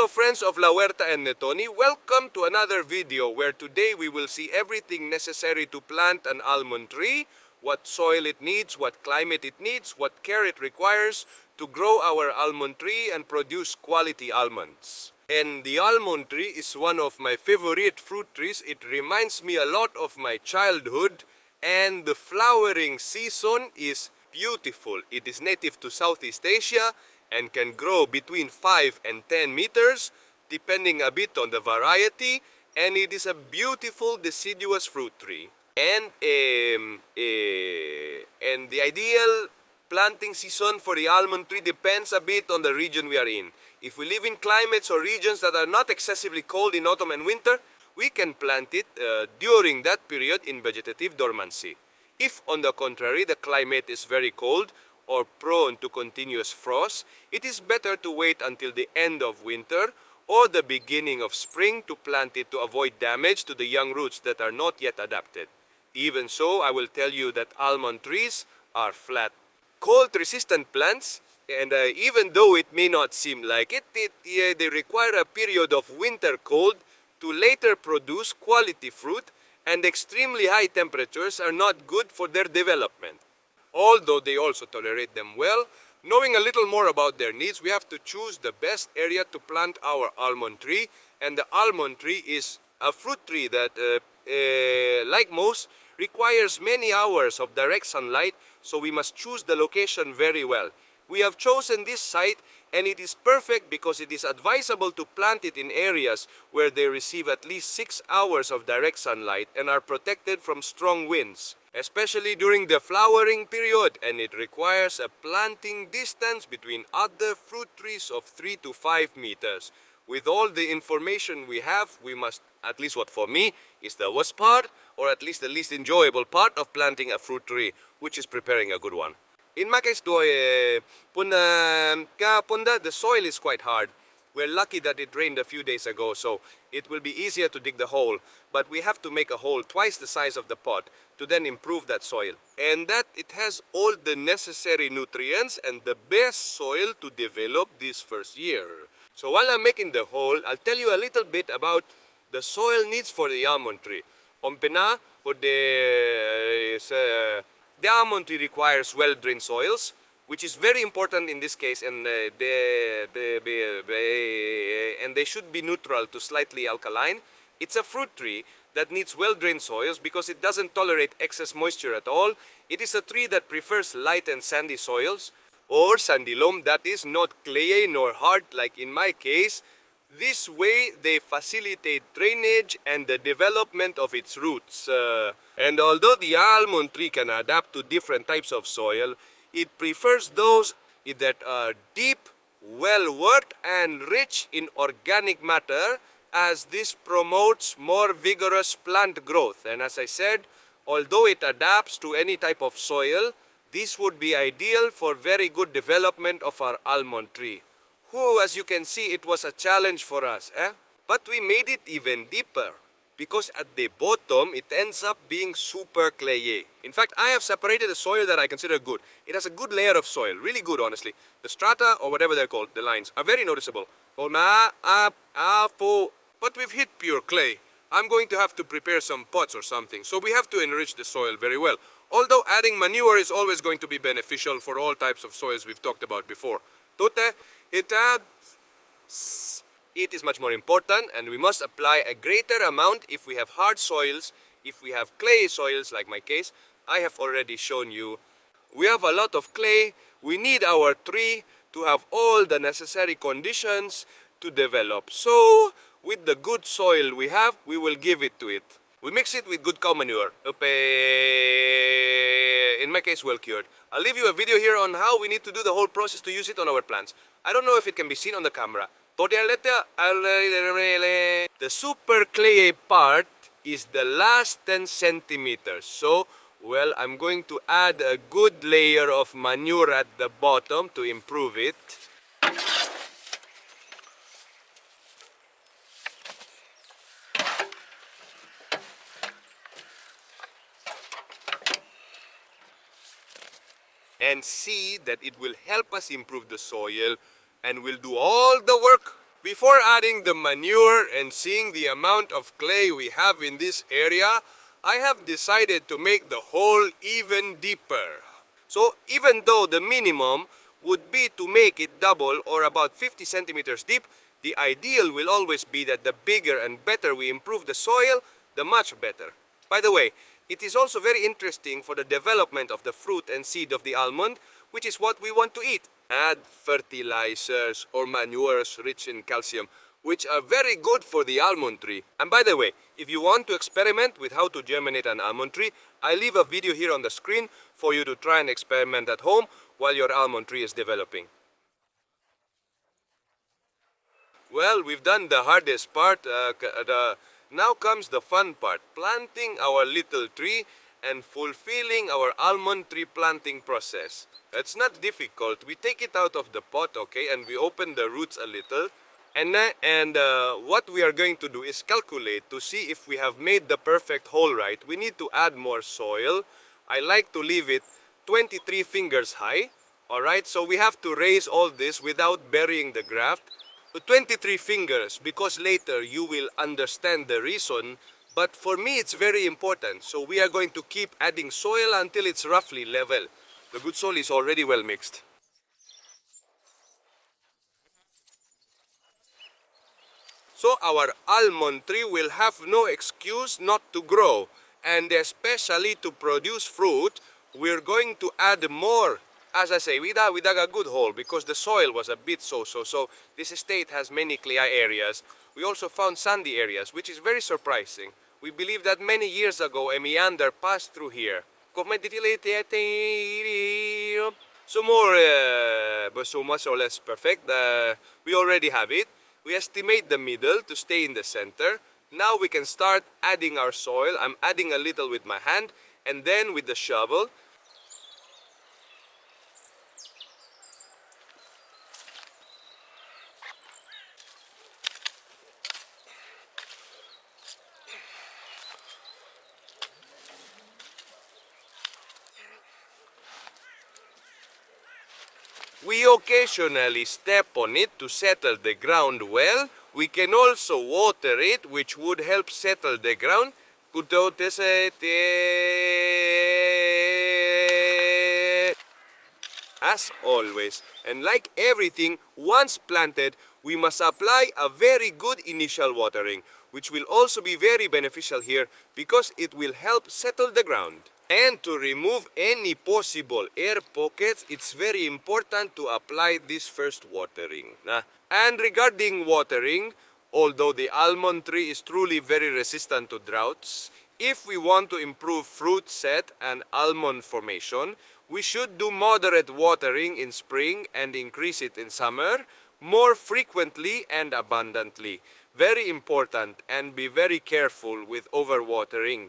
friends of La Huerta and Netoni, welcome to another video where today we will see everything necessary to plant an almond tree, what soil it needs, what climate it needs, what care it requires to grow our almond tree and produce quality almonds. And the almond tree is one of my favorite fruit trees. It reminds me a lot of my childhood, and the flowering season is beautiful. It is native to Southeast Asia and can grow between 5 and 10 meters depending a bit on the variety, and it is a beautiful deciduous fruit tree. And the ideal planting season for the almond tree depends a bit on the region we are in. If we live in climates or regions that are not excessively cold in autumn and winter, we can plant it during that period in vegetative dormancy. If, on the contrary, the climate is very cold or prone to continuous frost, it is better to wait until the end of winter or the beginning of spring to plant it to avoid damage to the young roots that are not yet adapted. Even so, I will tell you that almond trees are flat, cold-resistant plants, and even though it may not seem like it, they require a period of winter cold to later produce quality fruit, and extremely high temperatures are not good for their development. Although they also tolerate them well, knowing a little more about their needs, we have to choose the best area to plant our almond tree. And the almond tree is a fruit tree that, like most, requires many hours of direct sunlight, so we must choose the location very well. We have chosen this site, and it is perfect because it is advisable to plant it in areas where they receive at least 6 hours of direct sunlight and are protected from strong winds, especially during the flowering period, and it requires a planting distance between other fruit trees of 3 to 5 meters. With all the information we have, we must, at least what for me is the worst part, or at least the least enjoyable part of planting a fruit tree, which is preparing a good one. In my case, the soil is quite hard. We're lucky that it rained a few days ago, so it will be easier to dig the hole. But we have to make a hole twice the size of the pot to then improve that soil. And that it has all the necessary nutrients and the best soil to develop this first year. So while I'm making the hole, I'll tell you a little bit about the soil needs for the almond tree. The almond tree requires well-drained soils, which is very important in this case, and they should be neutral to slightly alkaline. It's a fruit tree that needs well-drained soils because it doesn't tolerate excess moisture at all. It is a tree that prefers light and sandy soils, or sandy loam, that is, not clayey nor hard like in my case. This way they facilitate drainage and the development of its roots. And although the almond tree can adapt to different types of soil, it prefers those that are deep, well-worked, and rich in organic matter, as this promotes more vigorous plant growth. And as I said, although it adapts to any type of soil, this would be ideal for very good development of our almond tree. Who, as you can see, it was a challenge for us, But we made it even deeper, because at the bottom it ends up being super clayey. In fact, I have separated the soil that I consider good. It has a good layer of soil, really good, honestly. The strata, or whatever they're called, the lines, are very noticeable. But we've hit pure clay. I'm going to have to prepare some pots or something, so we have to enrich the soil very well. Although adding manure is always going to be beneficial for all types of soils we've talked about before. It is much more important, and we must apply a greater amount if we have hard soils. If we have clay soils, like my case, I have already shown you. We have a lot of clay. We need our tree to have all the necessary conditions to develop. So, with the good soil we have, we will give it to it. We mix it with good cow manure. In my case, well cured. I'll leave you a video here on how we need to do the whole process to use it on our plants. I don't know if it can be seen on the camera. The super clayey part is the last 10 centimeters. So, well, I'm going to add a good layer of manure at the bottom to improve it. And see that it will help us improve the soil and will do all the work Before adding the manure and seeing the amount of clay we have in this area, I have decided to make the hole even deeper. So even though the minimum would be to make it double or about 50 centimeters deep, the ideal will always be that the bigger and better we improve the soil, the much better. By the way, it is also very interesting for the development of the fruit and seed of the almond, which is what we want to eat. Add fertilizers or manures rich in calcium, which are very good for the almond tree. And by the way, if you want to experiment with how to germinate an almond tree, I leave a video here on the screen for you to try and experiment at home while your almond tree is developing. Well, we've done the hardest part. Now comes the fun part, planting our little tree and fulfilling our almond tree planting process. It's not difficult. We take it out of the pot, okay, and we open the roots a little. And what we are going to do is calculate to see if we have made the perfect hole right. We need to add more soil. I like to leave it 23 fingers high. Alright, so we have to raise all this without burying the graft. 23 fingers, because later you will understand the reason. But for me it's very important. So we are going to keep adding soil until it's roughly level. The good soil is already well mixed. So our almond tree will have no excuse not to grow, and especially to produce fruit, we're going to add more. As I say, we dug a good hole because the soil was a bit so-so. So this estate has many clay areas. We also found sandy areas, which is very surprising. We believe that many years ago a meander passed through here. So so much or less perfect. We already have it. We estimate the middle to stay in the center. Now we can start adding our soil. I'm adding a little with my hand and then with the shovel. We occasionally step on it to settle the ground well. We can also water it, which would help settle the ground. As always, and like everything, once planted, we must apply a very good initial watering, which will also be very beneficial here because it will help settle the ground. And to remove any possible air pockets, it's very important to apply this first watering. And regarding watering, although the almond tree is truly very resistant to droughts, if we want to improve fruit set and almond formation, we should do moderate watering in spring and increase it in summer, more frequently and abundantly. Very important, and be very careful with overwatering.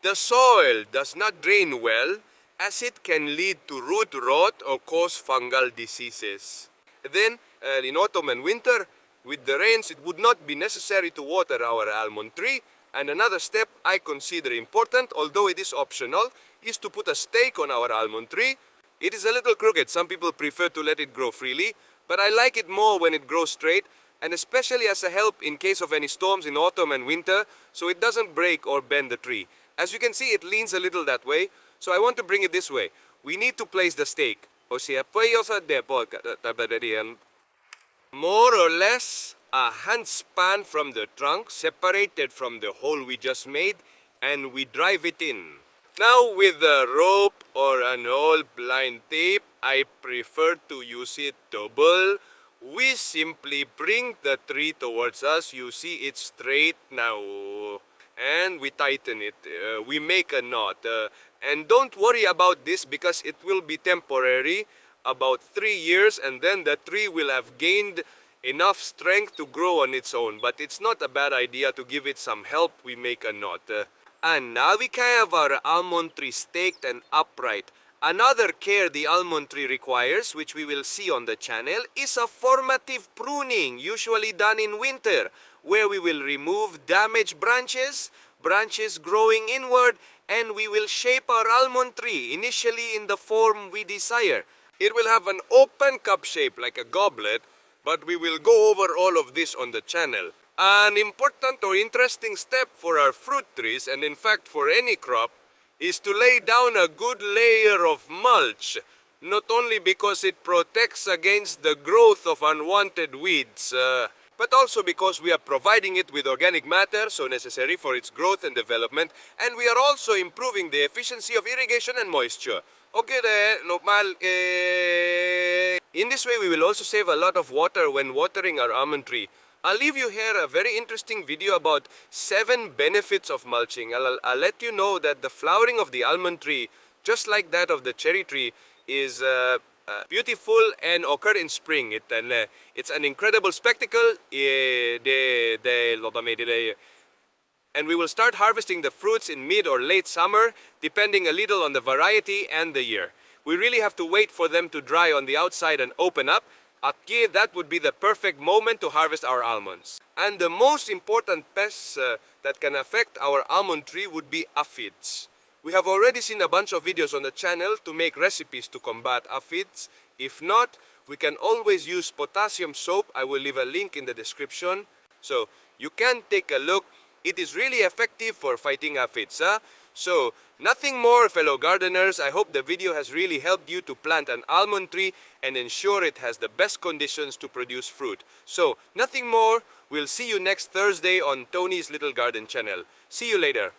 The soil does not drain well, as it can lead to root rot or cause fungal diseases. Then, in autumn and winter, with the rains, it would not be necessary to water our almond tree. And another step I consider important, although it is optional, is to put a stake on our almond tree. It is a little crooked. Some people prefer to let it grow freely, but I like it more when it grows straight, and especially as a help in case of any storms in autumn and winter, so it doesn't break or bend the tree. As you can see, it leans a little that way, so I want to bring it this way. We need to place the stake. More or less a handspan from the trunk, separated from the hole we just made, and we drive it in. Now with a rope or an old blind tape, I prefer to use it double. We simply bring the tree towards us. You see it's straight now. And we tighten it. We make a knot. And don't worry about this because it will be temporary. About 3 years, and then the tree will have gained enough strength to grow on its own. But it's not a bad idea to give it some help. We make a knot. And now we can have our almond tree staked and upright. Another care the almond tree requires, which we will see on the channel, is a formative pruning, usually done in winter, where we will remove damaged branches growing inward, and we will shape our almond tree initially in the form we desire. It will have an open cup shape like a goblet, but we will go over all of this on the channel. An important or interesting step for our fruit trees, and in fact for any crop, is to lay down a good layer of mulch. Not only because it protects against the growth of unwanted weeds, but also because we are providing it with organic matter so necessary for its growth and development, and we are also improving the efficiency of irrigation and moisture. Okay there, normal. In this way we will also save a lot of water when watering our almond tree. I'll leave you here a very interesting video about 7 benefits of mulching. I'll let you know that the flowering of the almond tree, just like that of the cherry tree, is beautiful and occur in spring. It's an incredible spectacle. And we will start harvesting the fruits in mid or late summer, depending a little on the variety and the year. We really have to wait for them to dry on the outside and open up. Aquí, that would be the perfect moment to harvest our almonds. And the most important pests that can affect our almond tree would be aphids. We have already seen a bunch of videos on the channel to make recipes to combat aphids. If not, we can always use potassium soap. I will leave a link in the description. So you can take a look. It is really effective for fighting aphids. So nothing more, fellow gardeners. I hope the video has really helped you to plant an almond tree and ensure it has the best conditions to produce fruit. So nothing more. We'll see you next Thursday on Tony's Little Garden channel. See you later.